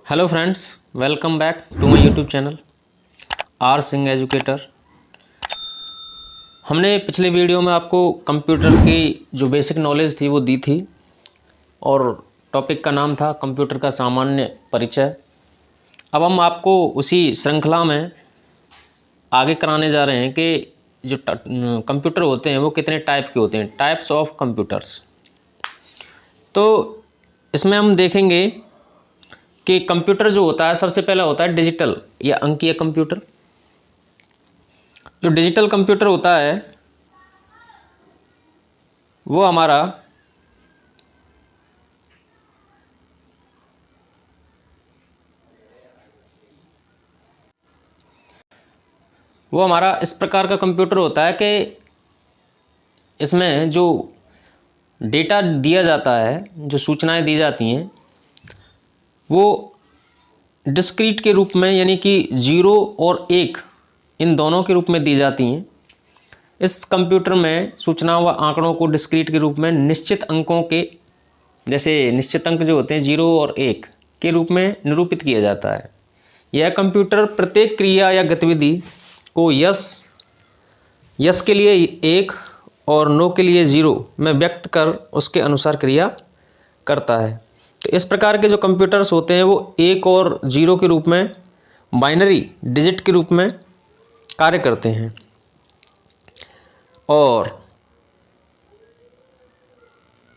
Hello friends, welcome back to my YouTube channel R Singh educator. हमने पिछले video में आपको कंप्यूटर की जो बेसिक नॉलेज थी वो दी थी और टॉपिक का नाम था कंप्यूटर का सामान्य परिचय। अब हम आपको उसी श्रृंखला में आगे कराने जा रहे हैं कि जो कंप्यूटर होते हैं वो कितने टाइप के होते हैं, टाइप्स ऑफ कंप्यूटर्स। तो इसमें हम देखेंगे कि कंप्यूटर जो होता है सबसे पहला होता है डिजिटल या अंकीय कंप्यूटर। जो डिजिटल कंप्यूटर होता है वो हमारा इस प्रकार का कंप्यूटर होता है कि इसमें जो डेटा दिया जाता है, जो सूचनाएं दी जाती हैं वो डिस्क्रीट के रूप में, यानी कि 0 और 1 इन दोनों के रूप में दी जाती हैं। इस कंप्यूटर में सूचनाओं व आंकड़ों को डिस्क्रीट के रूप में निश्चित अंकों के, जैसे निश्चित अंक जो होते हैं 0 और 1 के रूप में निरूपित किया जाता है। यह कंप्यूटर प्रत्येक क्रिया या गतिविधि को यस के लिए 1 और नो के लिए 0 में व्यक्त कर उसके अनुसार क्रिया करता है। तो इस प्रकार के जो कंप्यूटर्स होते हैं वो 1 और 0 के रूप में, बाइनरी डिजिट के रूप में कार्य करते हैं। और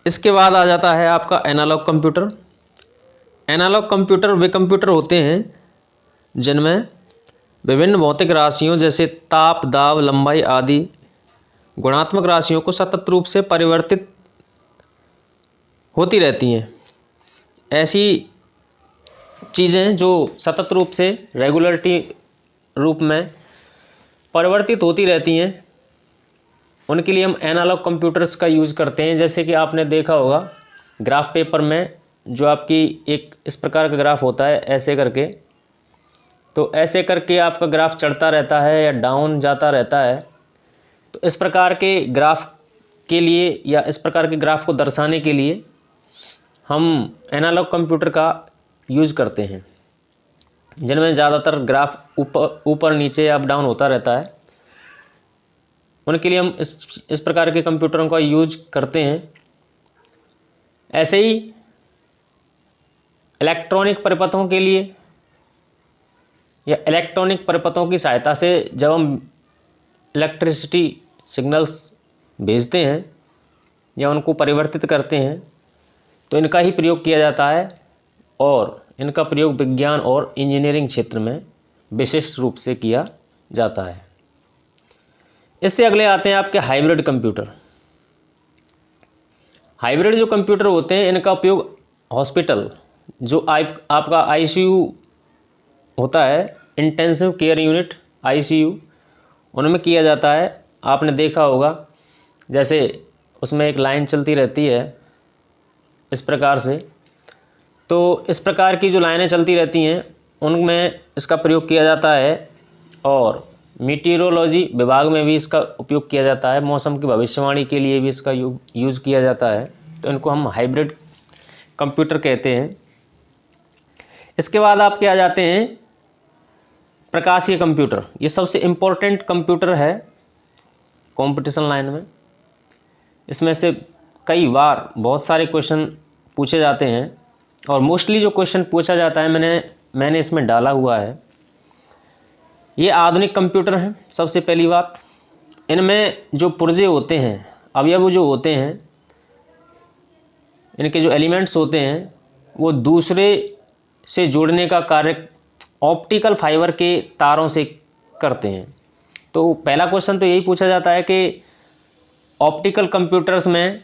इसके बाद आ जाता है आपका एनालॉग कंप्यूटर। एनालॉग कंप्यूटर वे कंप्यूटर होते हैं जिनमें विभिन्न भौतिक राशियों जैसे ताप, दाब, लंबाई आदि गुणात्मक राशियों को सतत रूप से परिवर्तित होती रहती हैं। ऐसी चीज़ें जो सतत रूप से रेगुलरिटी रूप में परिवर्तित होती रहती हैं उनके लिए हम एनालॉग कंप्यूटर्स का यूज़ करते हैं। जैसे कि आपने देखा होगा ग्राफ पेपर में जो आपकी एक इस प्रकार का ग्राफ होता है, ऐसे करके, तो ऐसे करके आपका ग्राफ चढ़ता रहता है या डाउन जाता रहता है। तो इस प्रकार के ग्राफ के लिए या इस प्रकार के ग्राफ को दर्शाने के लिए हम एनालॉग कंप्यूटर का यूज़ करते हैं, जिनमें ज़्यादातर ग्राफ ऊपर नीचे अप डाउन होता रहता है। उनके लिए हम इस प्रकार के कंप्यूटरों का यूज करते हैं। ऐसे ही इलेक्ट्रॉनिक परिपथों के लिए या इलेक्ट्रॉनिक परिपथों की सहायता से जब हम इलेक्ट्रिसिटी सिग्नल्स भेजते हैं या उनको परिवर्तित करते हैं तो इनका ही प्रयोग किया जाता है और इनका प्रयोग विज्ञान और इंजीनियरिंग क्षेत्र में विशेष रूप से किया जाता है। इससे अगले आते हैं आपके हाइब्रिड कंप्यूटर। हाइब्रिड जो कंप्यूटर होते हैं इनका उपयोग हॉस्पिटल, जो आपका आईसीयू होता है, इंटेंसिव केयर यूनिट आईसीयू, उनमें किया जाता है। आपने देखा होगा जैसे उसमें एक लाइन चलती रहती है इस प्रकार से, तो इस प्रकार की जो लाइनें चलती रहती हैं उनमें इसका प्रयोग किया जाता है। और मीटीरोलॉजी विभाग में भी इसका उपयोग किया जाता है, मौसम की भविष्यवाणी के लिए भी इसका यूज़ किया जाता है। तो इनको हम हाइब्रिड कंप्यूटर कहते हैं। इसके बाद आपके आ जाते हैं प्रकाशीय कंप्यूटर। ये सबसे इम्पोर्टेंट कंप्यूटर है कंपटीशन लाइन में। इसमें से कई बार बहुत सारे क्वेश्चन पूछे जाते हैं और मोस्टली जो क्वेश्चन पूछा जाता है मैंने इसमें डाला हुआ है। ये आधुनिक कंप्यूटर हैं। सबसे पहली बात, इनमें जो पुर्जे होते हैं, अवयव जो होते हैं, इनके जो एलिमेंट्स होते हैं वो दूसरे से जोड़ने का कार्य ऑप्टिकल फाइबर के तारों से करते हैं। तो पहला क्वेश्चन तो यही पूछा जाता है कि ऑप्टिकल कंप्यूटर्स में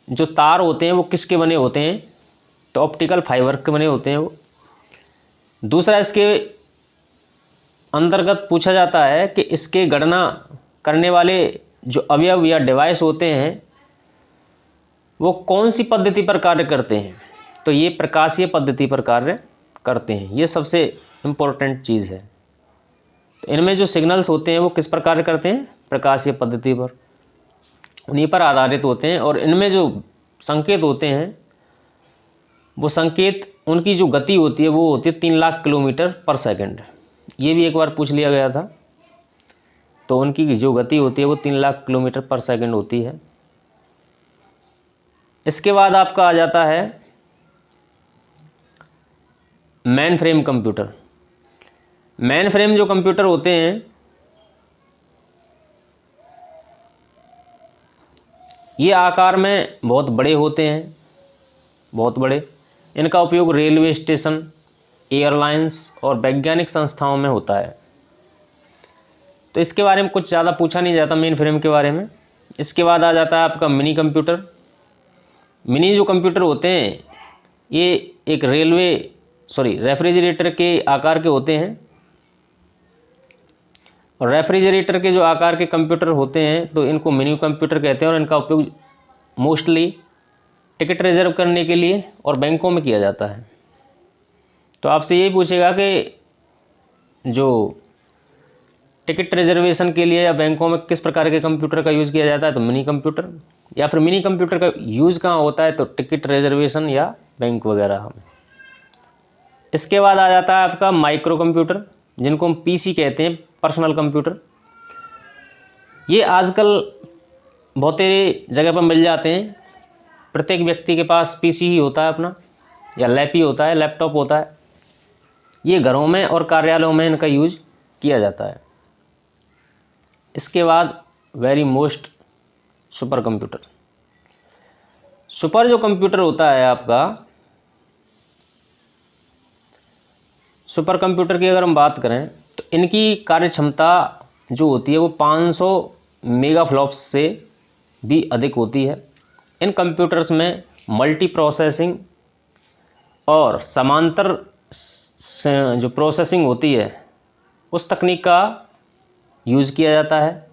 जो तार होते हैं वो किसके बने होते हैं, तो ऑप्टिकल फाइबर के बने होते हैं वो। दूसरा, इसके अंतर्गत पूछा जाता है कि इसके गणना करने वाले जो अवयव या डिवाइस होते हैं वो कौन सी पद्धति पर कार्य करते हैं, तो ये प्रकाशीय पद्धति पर कार्य करते हैं। ये सबसे इम्पोर्टेंट चीज़ है। तो इनमें जो सिग्नल्स होते हैं वो किस पर कार्य करते हैं, प्रकाशीय पद्धति पर, उन्हीं पर आधारित होते हैं। और इनमें जो संकेत होते हैं वो संकेत उनकी जो गति होती है वो होती है 3 लाख किलोमीटर पर सेकंड। ये भी एक बार पूछ लिया गया था। तो उनकी जो गति होती है वो 3 लाख किलोमीटर पर सेकंड होती है। इसके बाद आपका आ जाता है main frame computer. Main frame जो कंप्यूटर होते हैं ये आकार में बहुत बड़े होते हैं, बहुत बड़े। इनका उपयोग रेलवे स्टेशन, एयरलाइंस और वैज्ञानिक संस्थाओं में होता है। तो इसके बारे में कुछ ज़्यादा पूछा नहीं जाता मेन फ्रेम के बारे में। इसके बाद आ जाता है आपका मिनी कंप्यूटर। मिनी जो कंप्यूटर होते हैं ये एक रेफ्रिजरेटर के आकार के होते हैं। और रेफ्रिजरेटर के जो आकार के कंप्यूटर होते हैं तो इनको मिनी कंप्यूटर कहते हैं और इनका उपयोग मोस्टली टिकट रिजर्व करने के लिए और बैंकों में किया जाता है। तो आपसे यही पूछेगा कि जो टिकट रिजर्वेशन के लिए या बैंकों में किस प्रकार के कंप्यूटर का यूज़ किया जाता है, तो मिनी कंप्यूटर। या फिर मिनी कंप्यूटर का यूज़ कहाँ होता है, तो टिकट रिजर्वेशन या बैंक वगैरह में। इसके बाद आ जाता है आपका माइक्रो कंप्यूटर, जिनको हम पीसी कहते हैं, पर्सनल कंप्यूटर। ये आजकल बहुत ही जगह पर मिल जाते हैं। प्रत्येक व्यक्ति के पास पीसी ही होता है अपना, या लैप ही होता है, लैपटॉप होता है। ये घरों में और कार्यालयों में इनका यूज किया जाता है। इसके बाद very most super computer. Super जो कंप्यूटर होता है आपका, सुपर कंप्यूटर की अगर हम बात करें तो इनकी कार्य क्षमता जो होती है वो 500 मेगाफ्लॉप्स से भी अधिक होती है। इन कंप्यूटर्स में मल्टी प्रोसेसिंग और समांतर जो प्रोसेसिंग होती है उस तकनीक का यूज़ किया जाता है।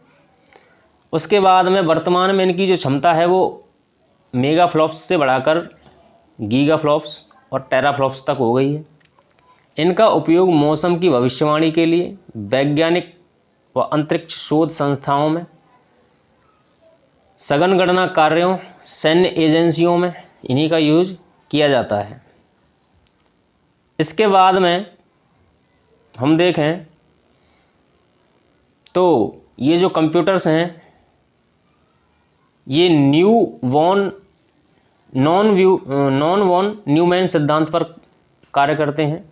उसके बाद में वर्तमान में इनकी जो क्षमता है वो मेगाफ्लॉप्स से बढ़ाकर गीगाफ्लॉप्स और टेराफ्लॉप्स तक हो गई है। इनका उपयोग मौसम की भविष्यवाणी के लिए, वैज्ञानिक व अंतरिक्ष शोध संस्थाओं में, सघन गणना कार्यों, सैन्य एजेंसियों में इन्हीं का यूज किया जाता है। इसके बाद में हम देखें तो ये जो कंप्यूटर्स हैं ये नॉन वॉन न्यूमैन सिद्धांत पर कार्य करते हैं,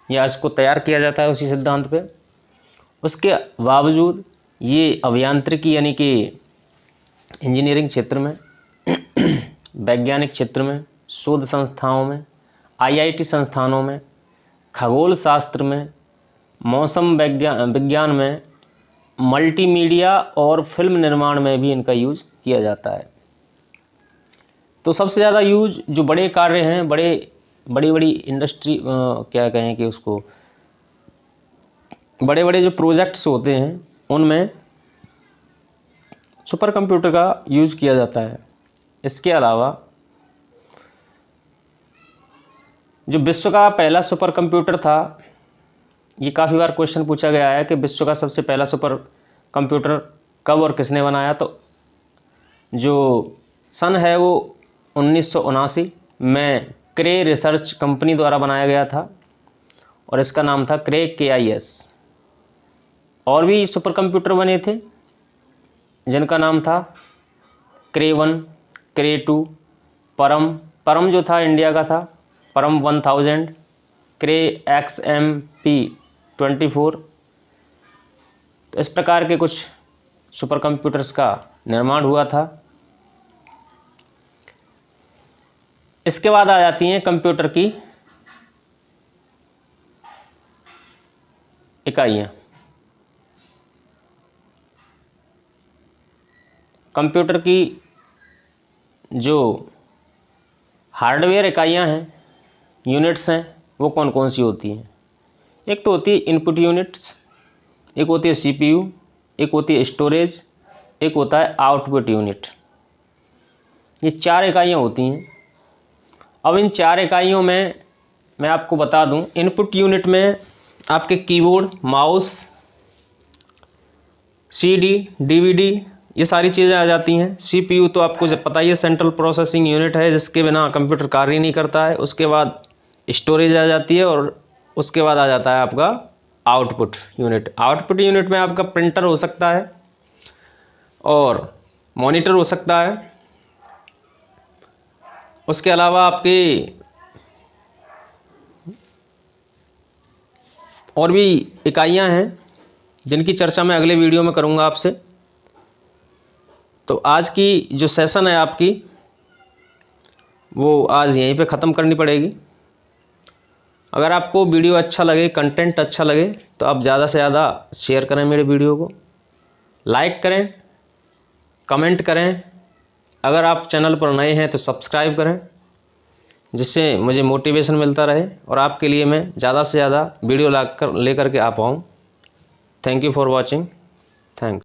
या इसको तैयार किया जाता है उसी सिद्धांत पे। उसके बावजूद ये अभियांत्रिकी यानी कि इंजीनियरिंग क्षेत्र में, वैज्ञानिक क्षेत्र में, शोध संस्थाओं में, आईआईटी संस्थानों में, खगोल शास्त्र में, मौसम विज्ञान में, मल्टीमीडिया और फिल्म निर्माण में भी इनका यूज किया जाता है। तो सबसे ज़्यादा यूज जो बड़े कार्य हैं, बड़ी इंडस्ट्री क्या कहें कि उसको, बड़े बड़े जो प्रोजेक्ट्स होते हैं उनमें सुपर कंप्यूटर का यूज किया जाता है। इसके अलावा जो विश्व का पहला सुपर कंप्यूटर था, ये काफ़ी बार क्वेश्चन पूछा गया है कि विश्व का सबसे पहला सुपर कंप्यूटर कब और किसने बनाया। तो जो सन है वो 1979 में क्रे रिसर्च कंपनी द्वारा बनाया गया था और इसका नाम था क्रे KIS। और भी सुपर कंप्यूटर बने थे जिनका नाम था क्रे 1, क्रे 2, परम जो था इंडिया का था, परम 1000, क्रे XMP24। तो इस प्रकार के कुछ सुपर कंप्यूटर्स का निर्माण हुआ था। इसके बाद आ जाती हैं कंप्यूटर की इकाइयाँ। कंप्यूटर की जो हार्डवेयर इकाइयाँ हैं, यूनिट्स हैं, वो कौन कौन सी होती हैं। एक तो होती है इनपुट यूनिट्स, एक होती है CPU, एक होती है स्टोरेज, एक होता है आउटपुट यूनिट। ये 4 इकाइयाँ होती हैं। अब इन 4 इकाइयों में मैं आपको बता दूं, इनपुट यूनिट में आपके कीबोर्ड, माउस, CD, DVD, ये सारी चीज़ें आ जाती हैं। CPU तो आपको जब पता ही है, सेंट्रल प्रोसेसिंग यूनिट है, जिसके बिना कंप्यूटर कार्य ही नहीं करता है। उसके बाद स्टोरेज आ जाती है और उसके बाद आ जाता है आपका आउटपुट यूनिट। आउटपुट यूनिट में आपका प्रिंटर हो सकता है और मॉनिटर हो सकता है। उसके अलावा आपकी और भी इकाइयां हैं जिनकी चर्चा मैं अगले वीडियो में करूंगा आपसे। तो आज की जो सेशन है आपकी, वो आज यहीं पे ख़त्म करनी पड़ेगी। अगर आपको वीडियो अच्छा लगे, कंटेंट अच्छा लगे, तो आप ज़्यादा से ज़्यादा शेयर करें मेरे वीडियो को, लाइक करें, कमेंट करें। अगर आप चैनल पर नए हैं तो सब्सक्राइब करें, जिससे मुझे मोटिवेशन मिलता रहे और आपके लिए मैं ज़्यादा से ज़्यादा वीडियो लेकर के आ पाऊँ। Thank you for watching. Thanks.